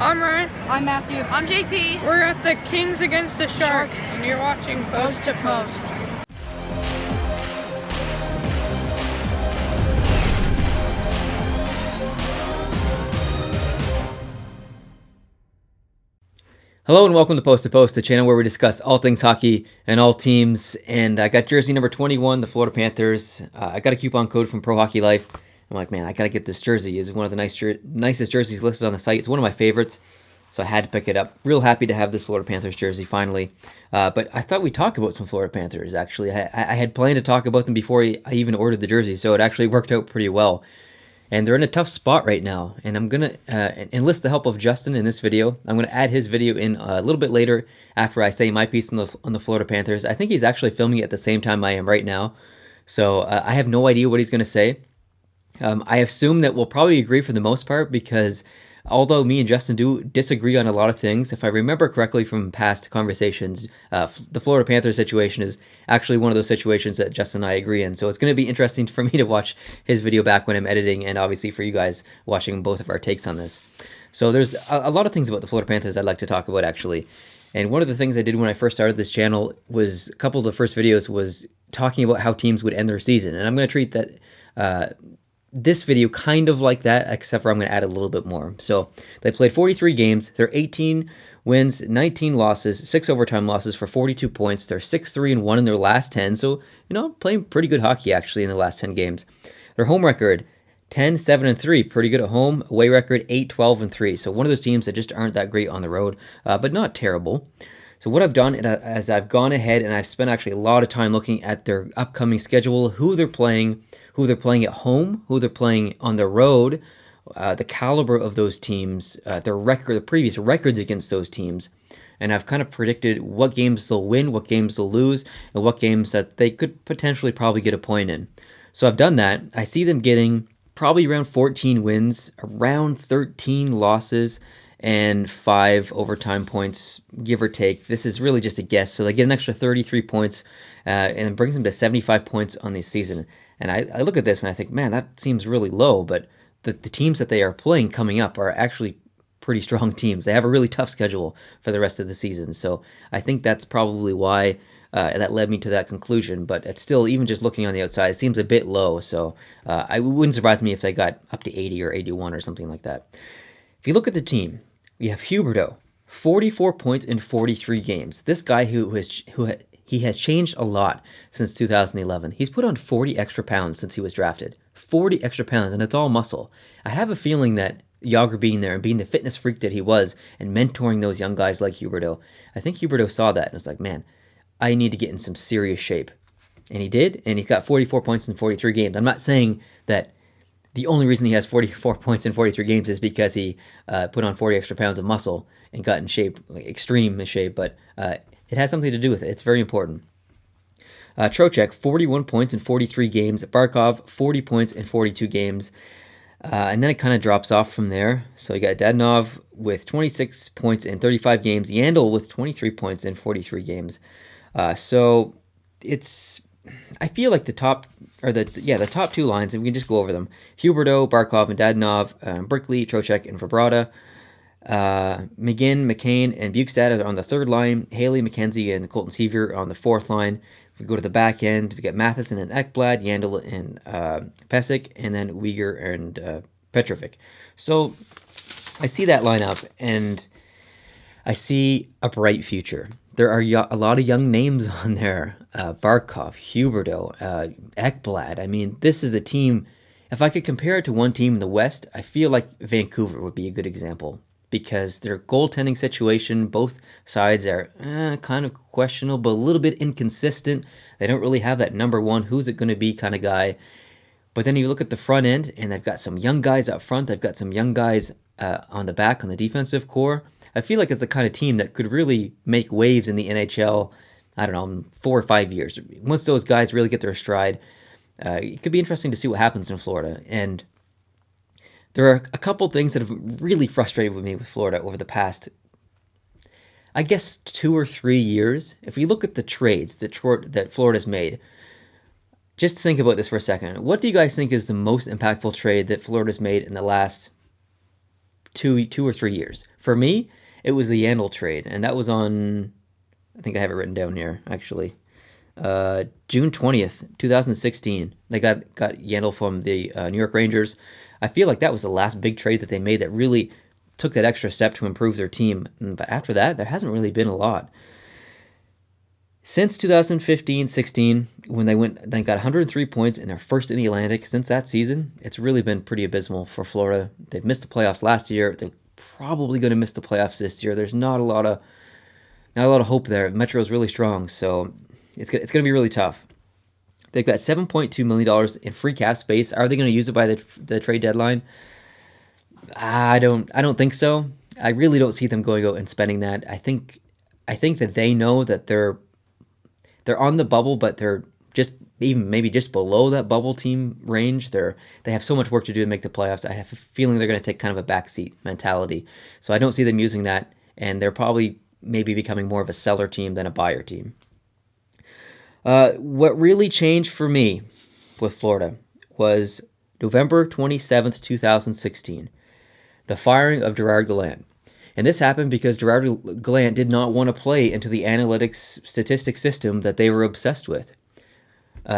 I'm Ryan. I'm Matthew. I'm JT. We're at the Kings against the Sharks, and you're watching Post to Post. Hello and welcome to Post, the channel where we discuss all things hockey and all teams. And I got jersey number 21, the Florida Panthers. I got a coupon code from Pro Hockey Life. I'm like, man, I got to get this jersey. It's one of the nicest jerseys listed on the site. It's one of my favorites, so I had to pick it up. Real happy to have this Florida Panthers jersey finally. But I thought we'd talk about some Florida Panthers, actually. I had planned to talk about them before I even ordered the jersey, so it actually worked out pretty well. And they're in a tough spot right now, and I'm going to enlist the help of Justin in this video. I'm going to add his video in a little bit later after I say my piece on the Florida Panthers. I think he's actually filming it at the same time I am right now, so I have no idea what he's going to say. I assume that we'll probably agree for the most part because although me and Justin do disagree on a lot of things, if I remember correctly from past conversations, the Florida Panthers situation is actually one of those situations that Justin and I agree in. So it's going to be interesting for me to watch his video back when I'm editing, and obviously for you guys watching both of our takes on this. So there's a lot of things about the Florida Panthers I'd like to talk about, actually. And one of the things I did when I first started this channel was a couple of the first videos was talking about how teams would end their season. And I'm going to treat that this video kind of like that, except for I'm going to add a little bit more. So they played 43 games. They're 18 wins, 19 losses, 6 overtime losses for 42 points. They're 6-3-1 in their last 10. So, playing pretty good hockey actually in the last 10 games. Their home record, 10-7-3, pretty good at home. Away record, 8-12-3. So one of those teams that just aren't that great on the road, but not terrible. So what I've done is I've gone ahead and I've spent actually a lot of time looking at their upcoming schedule, who they're playing at home, who they're playing on the road, the caliber of those teams, their record, the previous records against those teams. And I've kind of predicted what games they'll win, what games they'll lose, and what games that they could potentially probably get a point in. So I've done that. I see them getting probably around 14 wins, around 13 losses, and 5 overtime points, give or take. This is really just a guess. So they get an extra 33 points, and it brings them to 75 points on the season. And I look at this and I think, man, that seems really low, but the teams that they are playing coming up are actually pretty strong teams. They have a really tough schedule for the rest of the season. So I think that's probably why that led me to that conclusion. But it's still, even just looking on the outside, it seems a bit low. So it wouldn't surprise me if they got up to 80 or 81 or something like that. If you look at the team, we have Huberdeau, 44 points in 43 games. This guy he has changed a lot since 2011. He's put on 40 extra pounds since he was drafted. 40 extra pounds, and it's all muscle. I have a feeling that Jágr being there and being the fitness freak that he was and mentoring those young guys like Huberdeau, I think Huberdeau saw that and was like, man, I need to get in some serious shape. And he did, and he's got 44 points in 43 games. I'm not saying that the only reason he has 44 points in 43 games is because he put on 40 extra pounds of muscle and got in shape, like extreme shape, but it has something to do with it. It's very important. Trocheck, 41 points in 43 games. Barkov, 40 points in 42 games. And then it kind of drops off from there. So you got Dadonov with 26 points in 35 games. Yandel with 23 points in 43 games. So it's, I feel like the top two lines, and we can just go over them. Huberdeau, Barkov, and Dadonov, Brickley, Trocheck, and Verbrata. McGinn, McCain, and Bukestad are on the third line. Haley, McKenzie, and Colton Seaver on the fourth line. If we go to the back end, we get Matheson and Ekblad, Yandel and Pesic, and then Uyghur and Petrovic. So I see that lineup, and I see a bright future. There are a lot of young names on there. Barkov, Huberdeau, Ekblad. I mean, this is a team, if I could compare it to one team in the West, I feel like Vancouver would be a good example. Because their goaltending situation, both sides are kind of questionable, but a little bit inconsistent. They don't really have that number one, who's it going to be kind of guy. But then you look at the front end, and they've got some young guys up front. They've got some young guys on the back, on the defensive core. I feel like it's the kind of team that could really make waves in the NHL, I don't know, in 4 or 5 years. Once those guys really get their stride, it could be interesting to see what happens in Florida. And there are a couple things that have really frustrated with me with Florida over the past, I guess, 2 or 3 years. If we look at the trades that Florida's made, just think about this for a second. What do you guys think is the most impactful trade that Florida's made in the last two or 3 years. For me, it was the Yandel trade, and that was on, I think I have it written down here, actually. June 20th, 2016. They got Yandel from the New York Rangers. I feel like that was the last big trade that they made that really took that extra step to improve their team. But after that, there hasn't really been a lot. Since 2015-16, when they got 103 points and they're first in the Atlantic, since that season, it's really been pretty abysmal for Florida. They've missed the playoffs last year. They're probably going to miss the playoffs this year. There's not a lot of hope there. Metro's really strong, so it's going to be really tough. They've got $7.2 million in free cap space. Are they going to use it by the trade deadline? I don't think so. I really don't see them going out and spending that. I think that they know that they're on the bubble, but they're maybe just below that bubble team range. They have so much work to do to make the playoffs. I have a feeling they're going to take kind of a backseat mentality. So I don't see them using that, and they're probably maybe becoming more of a seller team than a buyer team. What really changed for me with Florida was November 27th, 2016, the firing of Gerard Gallant. And this happened because Gerard Gallant did not want to play into the analytics statistics system that they were obsessed with.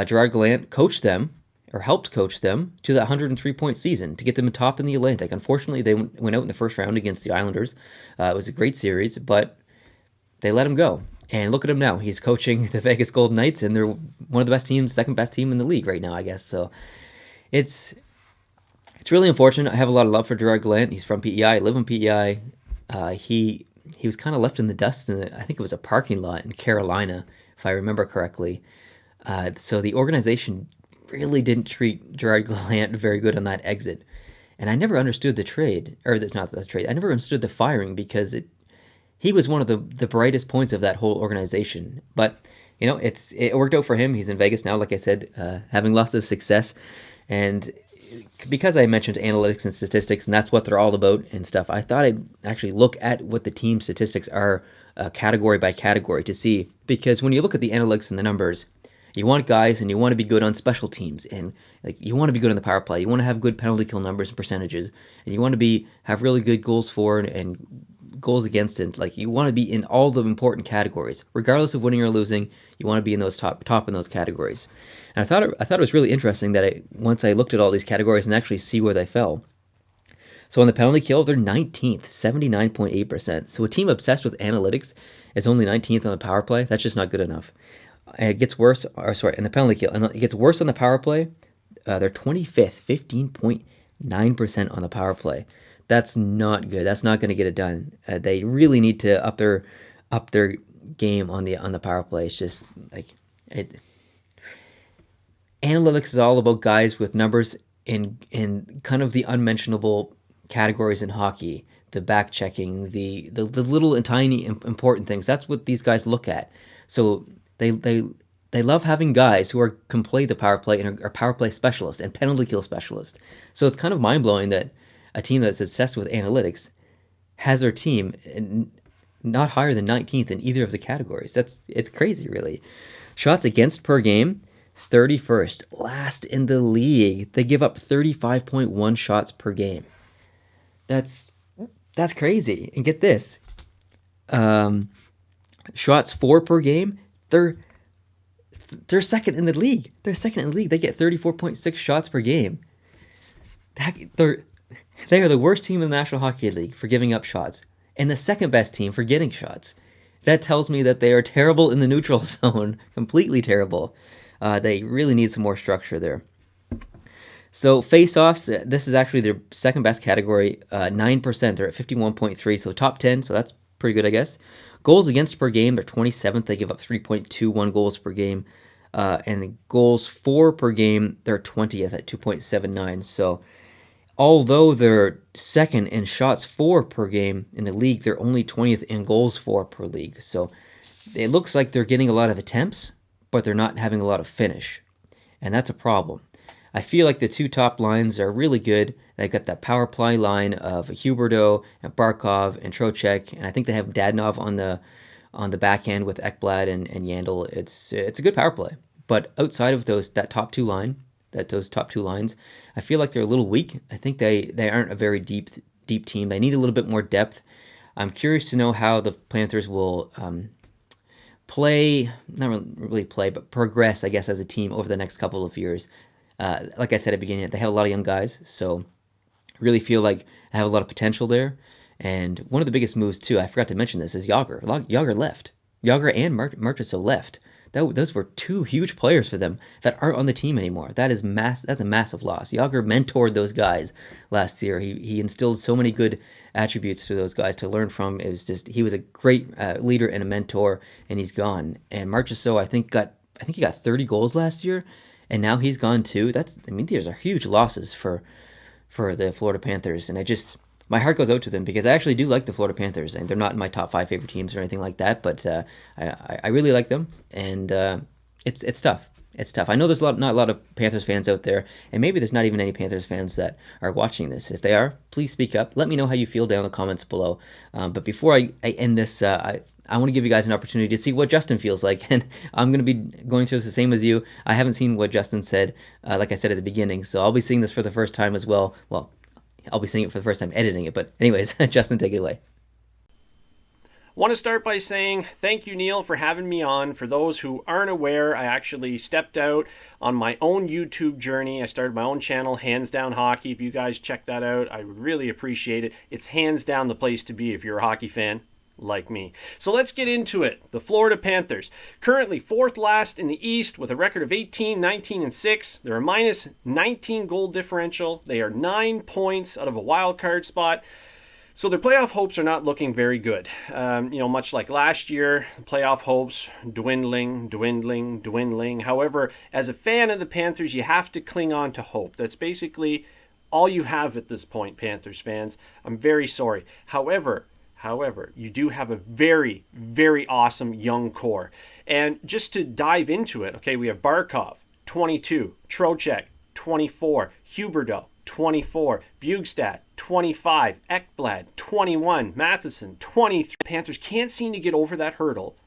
Gerard Gallant coached them, or helped coach them, to that 103-point season to get them top in the Atlantic. Unfortunately, they went out in the first round against the Islanders. It was a great series, but they let him go. And look at him now. He's coaching the Vegas Golden Knights, and they're one of the best teams, second best team in the league right now, I guess. So it's really unfortunate. I have a lot of love for Gerard Gallant. He's from PEI. I live in PEI. He was kind of left in the dust I think it was a parking lot in Carolina, if I remember correctly. So the organization really didn't treat Gerard Gallant very good on that exit. And I never understood the trade, or not the trade. I never understood the firing because he was one of the brightest points of that whole organization. But it worked out for him. He's in Vegas now, like I said, having lots of success. And because I mentioned analytics and statistics, and that's what they're all about and stuff, I thought I'd actually look at what the team statistics are category by category to see. Because when you look at the analytics and the numbers, you want guys and you want to be good on special teams, and you want to be good on the power play. You want to have good penalty kill numbers and percentages, and you want to have really good goals for and goals against, and you want to be in all the important categories, regardless of winning or losing. You want to be in those top in those categories. And I thought it was really interesting that once I looked at all these categories and actually see where they fell. So on the penalty kill, they're 19th, 79.8%. So a team obsessed with analytics is only 19th on the power play. That's just not good enough. And it gets worse. In the penalty kill, and it gets worse on the power play. They're 25th, 15.9% on the power play. That's not good. That's not going to get it done. They really need to up their game on the power play. It's just analytics is all about guys with numbers in kind of the unmentionable categories in hockey. The back checking, the little and tiny important things. That's what these guys look at. So they love having guys who can play the power play and are power play specialists and penalty kill specialists. So it's kind of mind blowing that a team that's obsessed with analytics has their team not higher than 19th in either of the categories. It's crazy, really. Shots against per game, 31st, last in the league. They give up 35.1 shots per game. That's crazy. And get this, shots for per game, they're second in the league. They get 34.6 shots per game. They are the worst team in the National Hockey League for giving up shots, and the second best team for getting shots. That tells me that they are terrible in the neutral zone, completely terrible. They really need some more structure there. So face-offs, this is actually their second best category, 9%. They're at 51.3, so top 10, so that's pretty good, I guess. Goals against per game, they're 27th. They give up 3.21 goals per game. And goals for per game, they're 20th at 2.79. So although they're second in shots for per game in the league, they're only 20th in goals for per league. So it looks like they're getting a lot of attempts, but they're not having a lot of finish. And that's a problem. I feel like the two top lines are really good. They got that power play line of Huberdeau and Barkov and Trocheck, and I think they have Dadonov on the back end with Ekblad and Yandel. It's a good power play. But outside of those top two lines, I feel like they're a little weak. I think they aren't a very deep deep team. They need a little bit more depth. I'm curious to know how the Panthers will play, not really play, but progress, I guess, as a team over the next couple of years. Like I said at the beginning, they have a lot of young guys, so really feel like I have a lot of potential there. And one of the biggest moves, too, I forgot to mention this, is Yager. Yager left. Yager and Marchessault left. Those were two huge players for them that aren't on the team anymore. That's a massive loss. Yager mentored those guys last year. He instilled so many good attributes to those guys to learn from. It was just, he was a great leader and a mentor, and he's gone. And Marchessault, I think he got 30 goals last year, and now he's gone too. These are huge losses for the Florida Panthers, and my heart goes out to them because I actually do like the Florida Panthers, and they're not in my top 5 favorite teams or anything like that, but I really like them, and it's tough. It's tough. I know there's not a lot of Panthers fans out there, and maybe there's not even any Panthers fans that are watching this. If they are, please speak up. Let me know how you feel down in the comments below. But before I end this, I want to give you guys an opportunity to see what Justin feels like, and I'm going to be going through this the same as you. I haven't seen what Justin said, like I said at the beginning, so I'll be seeing this for the first time as well. Well, I'll be seeing it for the first time editing it, but anyways, Justin, take it away. Want to start by saying thank you, Neil, for having me on. For those who aren't aware, I actually stepped out on my own YouTube journey. I started my own channel, Hands Down Hockey. If you guys check that out, I would really appreciate it. It's hands down the place to be if you're a hockey fan like me. So let's get into it. The Florida Panthers, currently 4th last in the East with a record of 18, 19, and 6. They're a minus 19 goal differential. They are 9 points out of a wild card spot. So their playoff hopes are not looking very good. Much like last year, playoff hopes dwindling. However, as a fan of the Panthers, you have to cling on to hope. That's basically all you have at this point, Panthers fans. I'm very sorry. However, you do have a very, very awesome young core. And just to dive into it, okay, we have Barkov, 22, Trocheck, 24, Huberdeau, 24, Bjugstad, 25, Ekblad, 21, Matheson, 23. Panthers can't seem to get over that hurdle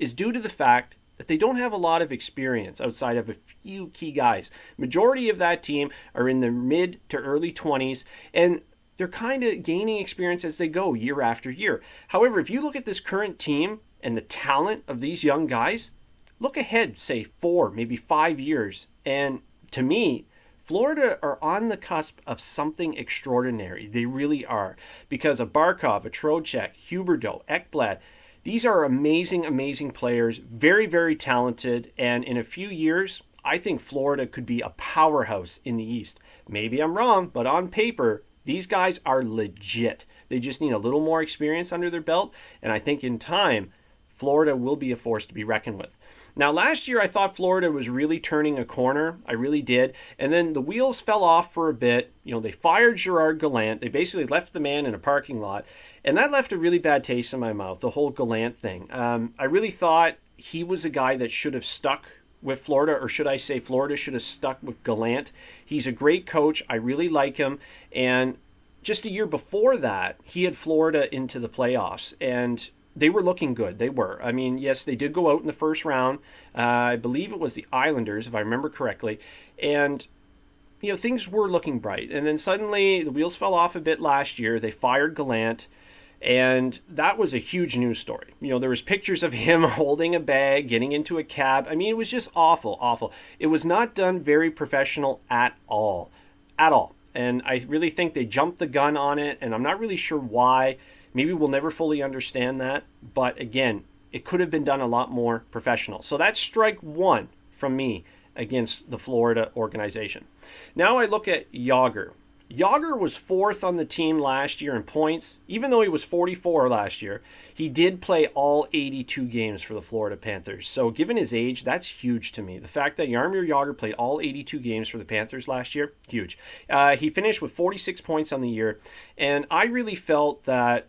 is due to the fact that they don't have a lot of experience outside of a few key guys. Majority of that team are in the mid to early 20s, and they're kind of gaining experience as they go year after year. However, if you look at this current team and the talent of these young guys, look ahead, say 4, maybe 5 years, and to me, Florida are on the cusp of something extraordinary. They really are. Because of Barkov, a Trocheck, Huberdeau, Ekblad, these are amazing, amazing players, very, very talented, and in a few years, I think Florida could be a powerhouse in the East. Maybe I'm wrong, but on paper, these guys are legit. They just need a little more experience under their belt, and I think in time, Florida will be a force to be reckoned with. Now, last year, I thought Florida was really turning a corner. I really did. And then the wheels fell off for a bit. They fired Gerard Gallant. They basically left the man in a parking lot. And that left a really bad taste in my mouth, the whole Gallant thing. I really thought he was a guy that should have stuck with Florida, or should I say Florida should have stuck with Gallant. He's a great coach. I really like him. And just a year before that, he had Florida into the playoffs. And they were looking good. They were. I mean, yes, they did go out in the first round. I believe it was the Islanders, if I remember correctly. And, things were looking bright. And then suddenly the wheels fell off a bit last year. They fired Gallant. And that was a huge news story. There was pictures of him holding a bag, getting into a cab. I mean, it was just awful, awful. It was not done very professional at all. At all. And I really think they jumped the gun on it. And I'm not really sure why. Maybe we'll never fully understand that, but again, it could have been done a lot more professional. So that's strike 1 from me against the Florida organization. Now I look at Yager. Yager was 4th on the team last year in points. Even though he was 44 last year, he did play all 82 games for the Florida Panthers. So given his age, that's huge to me. The fact that Jaromir Jagr played all 82 games for the Panthers last year, huge. He finished with 46 points on the year, and I really felt that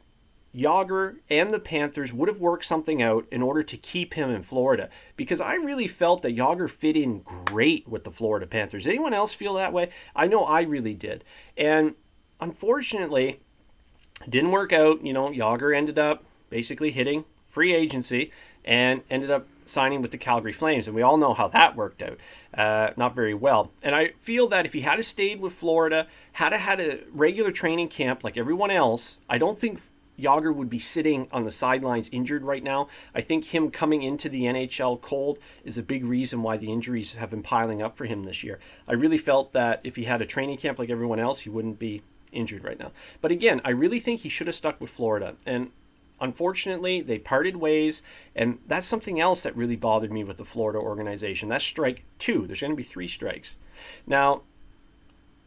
Yager and the Panthers would have worked something out in order to keep him in Florida, because I really felt that Yager fit in great with the Florida Panthers. Anyone else feel that way? I know I really did. And unfortunately, it didn't work out. Yager ended up basically hitting free agency and ended up signing with the Calgary Flames, and we all know how that worked out. not very well. And I feel that if he had stayed with Florida, had a regular training camp like everyone else, I don't think Yager would be sitting on the sidelines injured right now. I think him coming into the NHL cold is a big reason why the injuries have been piling up for him this year. I really felt that if he had a training camp like everyone else, he wouldn't be injured right now. But again, I really think he should have stuck with Florida. And unfortunately, they parted ways, and that's something else that really bothered me with the Florida organization. That's strike 2. There's going to be 3 strikes. Now,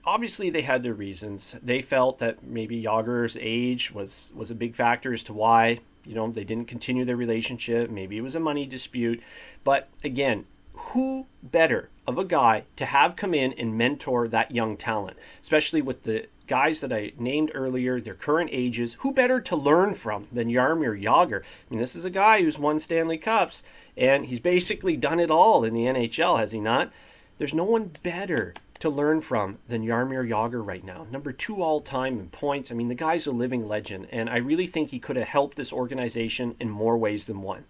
obviously, they had their reasons. They felt that maybe Yager's age was a big factor as to why, they didn't continue their relationship. Maybe it was a money dispute. But again, who better of a guy to have come in and mentor that young talent, especially with the guys that I named earlier, their current ages? Who better to learn from than Jaromir Jagr? I mean, this is a guy who's won Stanley Cups, and he's basically done it all in the NHL, has he not? There's no one better to learn from than Jaromir Jagr right now. Number 2 all-time in points. I mean, the guy's a living legend, and I really think he could have helped this organization in more ways than one.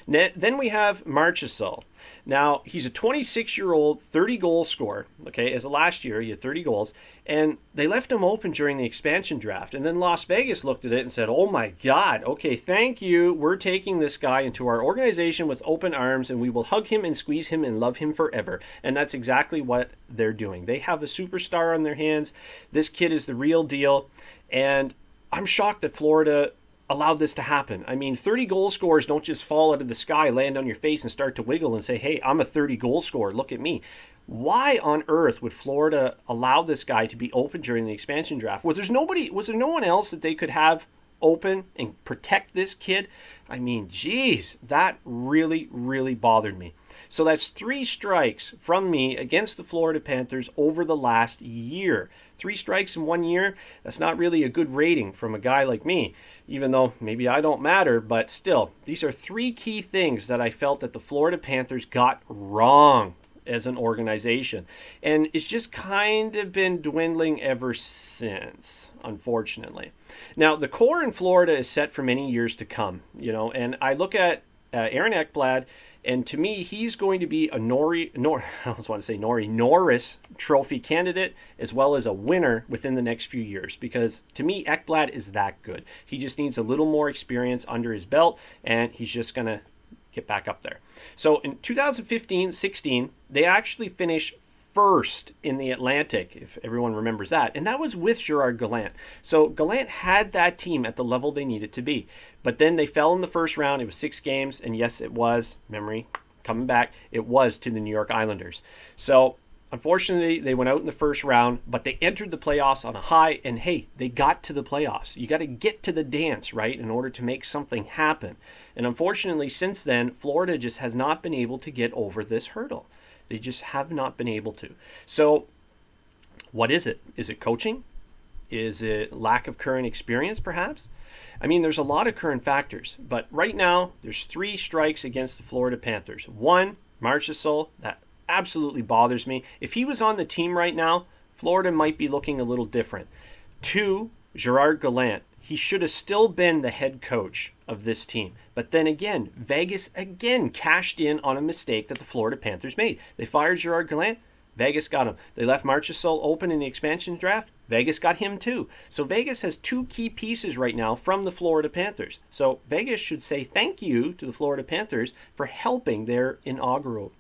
Then we have Marchessault. Now, he's a 26-year-old 30-goal scorer. Okay, as of last year, he had 30 goals, and they left him open during the expansion draft. And then Las Vegas looked at it and said, "Oh my God, okay, thank you. We're taking this guy into our organization with open arms, and we will hug him and squeeze him and love him forever." And that's exactly what they're doing. They have a superstar on their hands. This kid is the real deal, and I'm shocked that Florida allowed this to happen. I mean, 30 goal scorers don't just fall out of the sky, land on your face, and start to wiggle and say, "Hey, I'm a 30 goal scorer. Look at me." Why on earth would Florida allow this guy to be open during the expansion draft? Was there no one else that they could have open and protect this kid? I mean, geez, that really, really bothered me. So that's 3 strikes from me against the Florida Panthers over the last year. 3 strikes in 1 year, that's not really a good rating from a guy like me, even though maybe I don't matter, but still, these are 3 key things that I felt that the Florida Panthers got wrong as an organization. And it's just kind of been dwindling ever since, unfortunately. Now, the core in Florida is set for many years to come, and I look at Aaron Ekblad, and to me, he's going to be a Norris Trophy candidate, as well as a winner within the next few years. Because to me, Ekblad is that good. He just needs a little more experience under his belt, and he's just going to get back up there. So in 2015-16, they actually finished first in the Atlantic, if everyone remembers that. And that was with Gerard Gallant. So Gallant had that team at the level they needed to be. But then they fell in the first round. It was 6 games. And yes, it was, memory coming back, it was to the New York Islanders. So unfortunately, they went out in the first round, but they entered the playoffs on a high. And hey, they got to the playoffs. You got to get to the dance, right, in order to make something happen. And unfortunately, since then, Florida just has not been able to get over this hurdle. They just have not been able to. So what is it? Is it coaching? Is it lack of current experience, perhaps? I mean, there's a lot of current factors. But right now, there's 3 strikes against the Florida Panthers. 1, Marchessault. That absolutely bothers me. If he was on the team right now, Florida might be looking a little different. 2, Gerard Gallant. He should have still been the head coach of this team. But then again, Vegas again cashed in on a mistake that the Florida Panthers made. They fired Gerard Gallant. Vegas got him. They left Marchessault open in the expansion draft. Vegas got him too. So Vegas has 2 key pieces right now from the Florida Panthers. So Vegas should say thank you to the Florida Panthers for helping their inaugural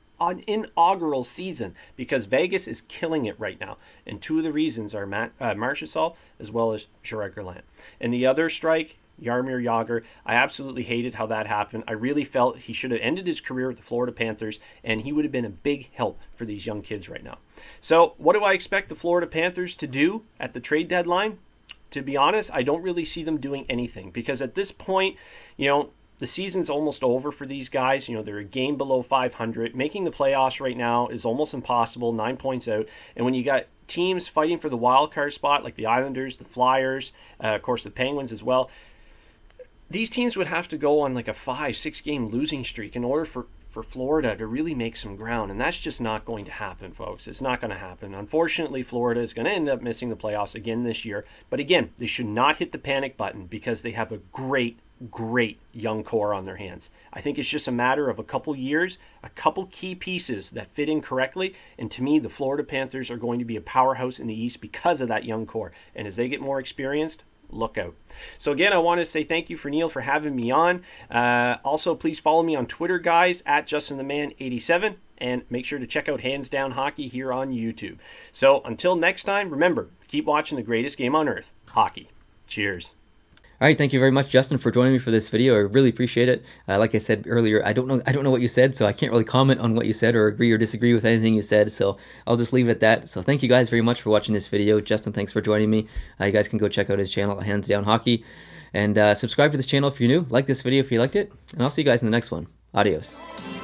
season, because Vegas is killing it right now. And 2 of the reasons are Marchessault as well as Gerard Gallant. And the other strike, Jaromir Jagr, I absolutely hated how that happened. I really felt he should have ended his career with the Florida Panthers, and he would have been a big help for these young kids right now. So what do I expect the Florida Panthers to do at the trade deadline? To be honest, I don't really see them doing anything, because at this point, the season's almost over for these guys. They're a game below 500. Making the playoffs right now is almost impossible, 9 points out. And when you got teams fighting for the wild card spot, like the Islanders, the Flyers, of course the Penguins as well, these teams would have to go on like a 5-6 game losing streak in order for Florida to really make some ground. And that's just not going to happen, folks. It's not going to happen. Unfortunately, Florida is going to end up missing the playoffs again this year. But again, they should not hit the panic button, because they have a great great young core on their hands. I think it's just a matter of a couple years, a couple key pieces that fit in correctly, and to me, the Florida Panthers are going to be a powerhouse in the East because of that young core. And as they get more experienced, look out. So again, I want to say thank you for Neil for having me on. Also, please follow me on Twitter, guys, at JustinTheMan87, and make sure to check out Hands Down Hockey here on YouTube. So until next time, remember, keep watching the greatest game on earth, hockey. Cheers. All right, thank you very much, Justin, for joining me for this video. I really appreciate it. Like I said earlier, I don't know what you said, so I can't really comment on what you said or agree or disagree with anything you said. So I'll just leave it at that. So thank you guys very much for watching this video. Justin, thanks for joining me. You guys can go check out his channel, Hands Down Hockey, and subscribe to this channel if you're new. Like this video if you liked it, and I'll see you guys in the next one. Adios.